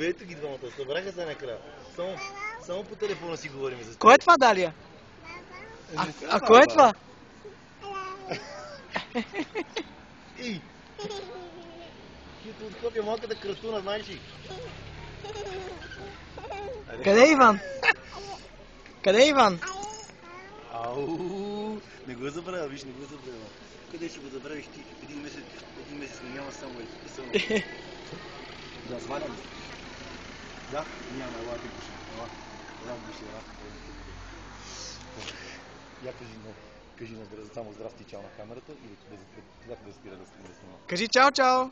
ето ги двамата, събраха се накрая. Само по телефона си говорим за това. Кой е това, Далия? А кой е това? Ей! Ти откопя малката кръстуна, знаеш ли? Къде е Иван? Къде е Иван? Ау! Не го забравя, виж, не го забравя. Къде ще го забравиш ти? Един месец не няма само е. Да, свалям. Да? Няма, ела ти пуши. Ела пуши, ела. Я кажи на само здрасти, чао на камерата и когато да спира да снимам. Кажи чао, чао!